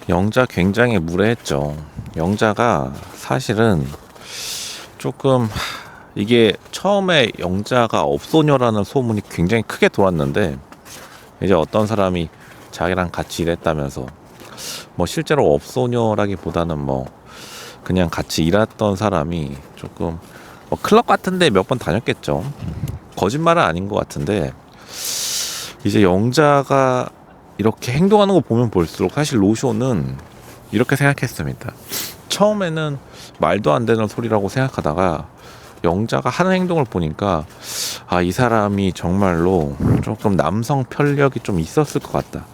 영자 굉장히 무례했죠. 영자가 사실은 조금 이게 처음에 영자가 업소녀라는 소문이 굉장히 크게 돌았는데 이제 어떤 사람이 자기랑 같이 일했다면서 뭐 실제로 업소녀라기보다는 뭐 그냥 같이 일했던 사람이 조금 뭐 클럽 같은데 몇 번 다녔겠죠. 거짓말은 아닌 것 같은데 이제 영자가 이렇게 행동하는 거 보면 볼수록 사실 로쇼는 이렇게 생각했습니다. 처음에는 말도 안 되는 소리라고 생각하다가 영자가 하는 행동을 보니까 아, 이 사람이 정말로 조금 남성 편력이 좀 있었을 것 같다.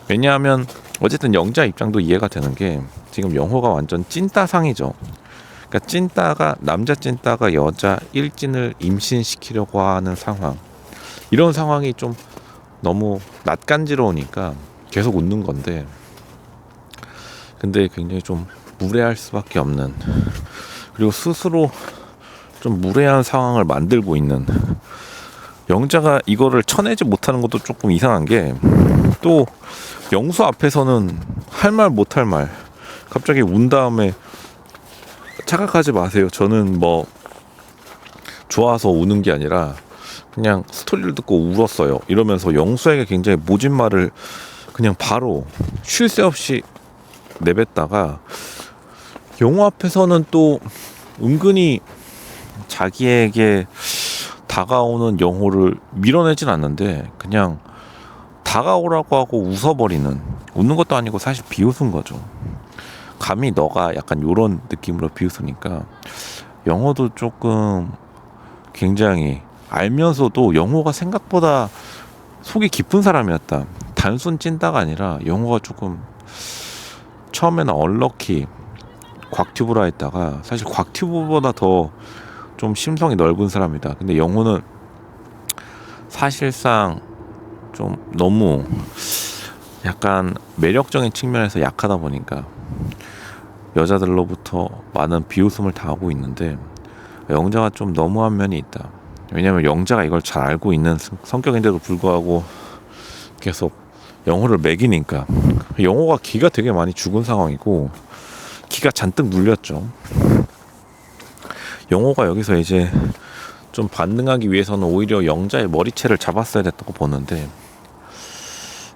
왜냐하면 어쨌든 영자 입장도 이해가 되는 게 지금 영호가 완전 찐따상이죠. 그러니까 찐따가 남자 찐따가 여자 일진을 임신시키려고 하는 상황. 이런 상황이 좀 너무 낯간지러우니까 계속 웃는 건데 근데 굉장히 좀 무례할 수밖에 없는 그리고 스스로 좀 무례한 상황을 만들고 있는 영자가 이거를 쳐내지 못하는 것도 조금 이상한 게 또 영수 앞에서는 할 말 못할 말 갑자기 운 다음에 착각하지 마세요. 저는 뭐 좋아서 우는 게 아니라 그냥 스토리를 듣고 울었어요. 이러면서 영수에게 굉장히 모진 말을 그냥 바로 쉴 새 없이 내뱉다가 영호 앞에서는 또 은근히 자기에게 다가오는 영호를 밀어내진 않는데 그냥 다가오라고 하고 웃어버리는 웃는 것도 아니고 사실 비웃은 거죠. 감히 너가 약간 요런 느낌으로 비웃으니까 영호도 조금 굉장히 알면서도 영호가 생각보다 속이 깊은 사람이었다. 단순 찐따가 아니라 영호가 조금 처음에는 얼럭키 곽튜브라 했다가 사실 곽튜브보다 더 좀 심성이 넓은 사람이다. 근데 영호는 사실상 좀 너무 약간 매력적인 측면에서 약하다 보니까 여자들로부터 많은 비웃음을 당하고 있는데 영자가 좀 너무한 면이 있다. 왜냐면 영자가 이걸 잘 알고 있는 성격인데도 불구하고 계속 영호를 매기니까 영호가 기가 되게 많이 죽은 상황이고 기가 잔뜩 눌렸죠. 영호가 여기서 이제 좀 반등하기 위해서는 오히려 영자의 머리채를 잡았어야 됐다고 보는데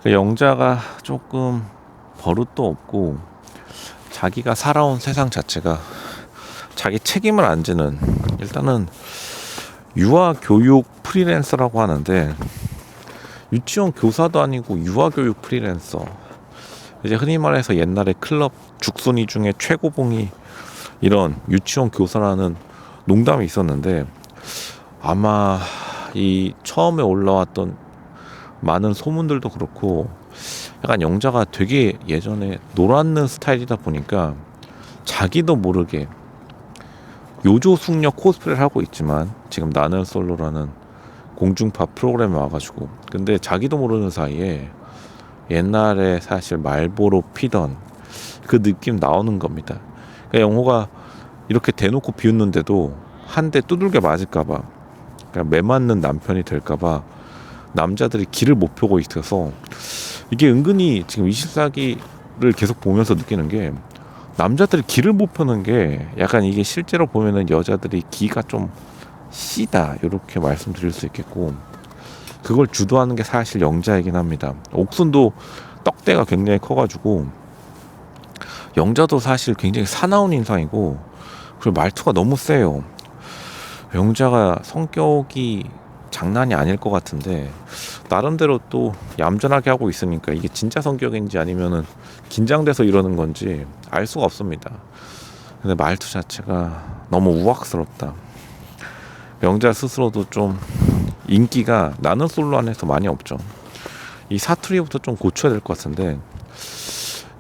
영자가 조금 버릇도 없고 자기가 살아온 세상 자체가 자기 책임을 안 지는 일단은 유아교육 프리랜서라고 하는데 유치원 교사도 아니고 유아교육 프리랜서 이제 흔히 말해서 옛날에 클럽 죽순이 중에 최고봉이 이런 유치원 교사라는 농담이 있었는데 아마 이 처음에 올라왔던 많은 소문들도 그렇고 약간 영자가 되게 예전에 놀았는 스타일이다 보니까 자기도 모르게 요조숙녀 코스프레를 하고 있지만 지금 나는 솔로라는 공중파 프로그램에 와가지고 근데 자기도 모르는 사이에 옛날에 사실 말보로 피던 그 느낌 나오는 겁니다. 그러니까 영호가 이렇게 대놓고 비웃는데도 한 대 두들겨 맞을까봐 그냥 매맞는 남편이 될까봐 남자들이 길을 못 펴고 있어서 이게 은근히 지금 24기를 계속 보면서 느끼는 게 남자들이 길을 못 펴는 게 약간 이게 실제로 보면은 여자들이 기가 좀 씨다 이렇게 말씀드릴 수 있겠고 그걸 주도하는 게 사실 영자이긴 합니다. 옥순도 떡대가 굉장히 커가지고 영자도 사실 굉장히 사나운 인상이고 그리고 말투가 너무 세요. 영자가 성격이 장난이 아닐 것 같은데 나름대로 또 얌전하게 하고 있으니까 이게 진짜 성격인지 아니면은 긴장돼서 이러는 건지 알 수가 없습니다. 근데 말투 자체가 너무 우악스럽다. 영자 스스로도 좀 인기가 나는 솔로 안에서 많이 없죠. 이 사투리부터 좀 고쳐야 될 것 같은데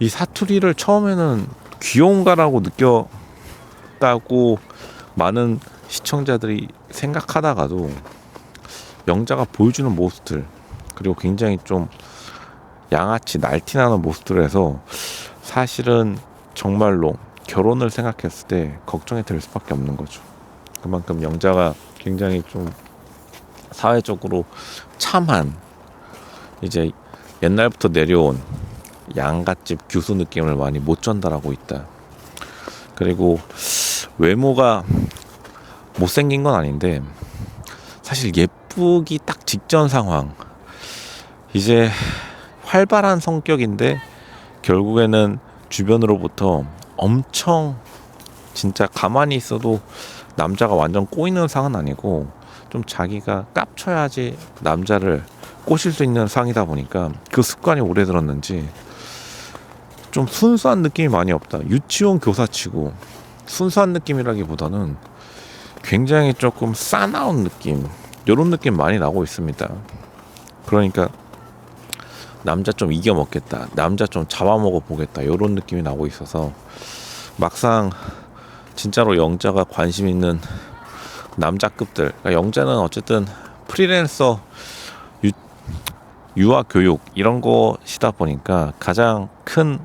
이 사투리를 처음에는 귀여운가라고 느꼈다고 많은 시청자들이 생각하다가도 영자가 보여주는 모습들 그리고 굉장히 좀 양아치 날티나는 모습들을 해서 사실은 정말로 결혼을 생각했을 때 걱정이 될 수밖에 없는 거죠. 그만큼 영자가 굉장히 좀 사회적으로 참한 이제 옛날부터 내려온 양갓집 교수 느낌을 많이 못 전달하고 있다. 그리고 외모가 못생긴 건 아닌데 사실 예쁘기 딱 직전 상황, 이제 활발한 성격인데 결국에는 주변으로부터 엄청 진짜 가만히 있어도 남자가 완전 꼬이는 상은 아니고 좀 자기가 깝쳐야지 남자를 꼬실 수 있는 상이다 보니까 그 습관이 오래 들었는지 좀 순수한 느낌이 많이 없다. 유치원 교사치고 순수한 느낌이라기보다는 굉장히 조금 싸나운 느낌, 이런 느낌 많이 나고 있습니다. 그러니까 남자 좀 이겨먹겠다, 남자 좀 잡아먹어 보겠다, 이런 느낌이 나고 있어서 막상 진짜로 영자가 관심 있는 남자급들, 그러니까 영자는 어쨌든 프리랜서, 유아 교육 이런 것이다 보니까 가장 큰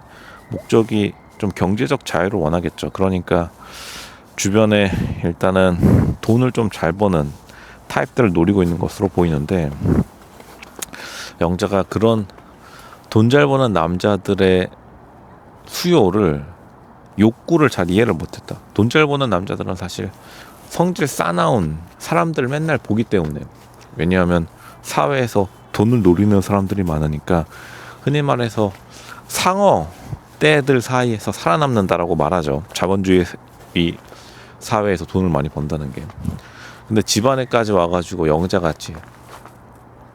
목적이 좀 경제적 자유를 원하겠죠. 그러니까 주변에 일단은 돈을 좀 잘 버는 타입들을 노리고 있는 것으로 보이는데, 영자가 그런 돈 잘 버는 남자들의 수요를, 욕구를 잘 이해를 못했다. 돈 잘 버는 남자들은 사실 성질 싸나운 사람들 맨날 보기 때문에, 왜냐하면 사회에서 돈을 노리는 사람들이 많으니까 흔히 말해서 상어 떼들 사이에서 살아남는다라고 말하죠. 자본주의 이 사회에서 돈을 많이 번다는 게. 근데 집안에까지 와가지고 영자같이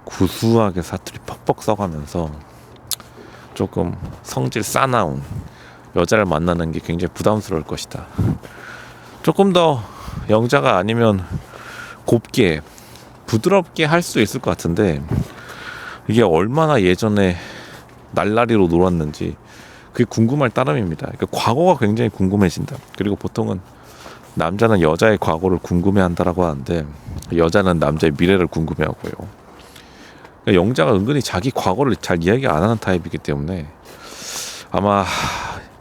구수하게 사투리 퍽퍽 써가면서 조금 성질 싸나운 여자를 만나는 게 굉장히 부담스러울 것이다. 조금 더 영자가 아니면 곱게 부드럽게 할 수 있을 것 같은데, 이게 얼마나 예전에 날라리로 놀았는지 그게 궁금할 따름입니다. 그러니까 과거가 굉장히 궁금해진다. 그리고 보통은 남자는 여자의 과거를 궁금해한다라고 하는데 여자는 남자의 미래를 궁금해하고요. 그러니까 영자가 은근히 자기 과거를 잘 이야기 안 하는 타입이기 때문에 아마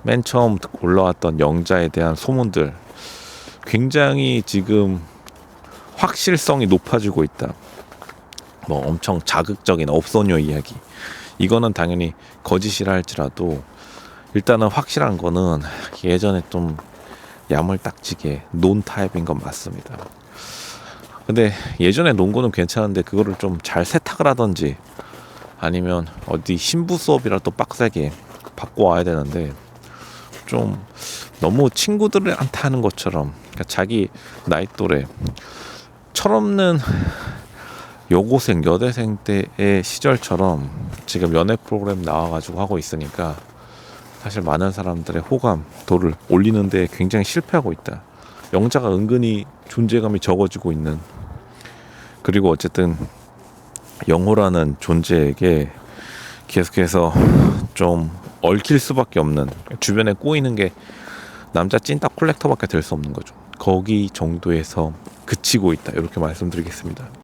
맨 처음 올라왔던 영자에 대한 소문들 굉장히 지금 확실성이 높아지고 있다. 뭐 엄청 자극적인 업소녀 이야기, 이거는 당연히 거짓이라 할지라도 일단은 확실한 거는 예전에 좀 야물딱지게 논 타입인 건 맞습니다. 근데 예전에 논 거는 괜찮은데 그거를 좀 잘 세탁을 하던지 아니면 어디 신부 수업이라도 빡세게 받고 와야 되는데, 좀 너무 친구들한테 하는 것처럼, 그러니까 자기 나이 또래 철없는 여고생 여대생 때의 시절처럼 지금 연애 프로그램 나와가지고 하고 있으니까 사실 많은 사람들의 호감도를 올리는 데 굉장히 실패하고 있다. 영자가 은근히 존재감이 적어지고 있는, 그리고 어쨌든 영호라는 존재에게 계속해서 좀 얽힐 수밖에 없는, 주변에 꼬이는 게 남자 찐따 콜렉터밖에 될 수 없는 거죠. 거기 정도에서 그치고 있다, 이렇게 말씀드리겠습니다.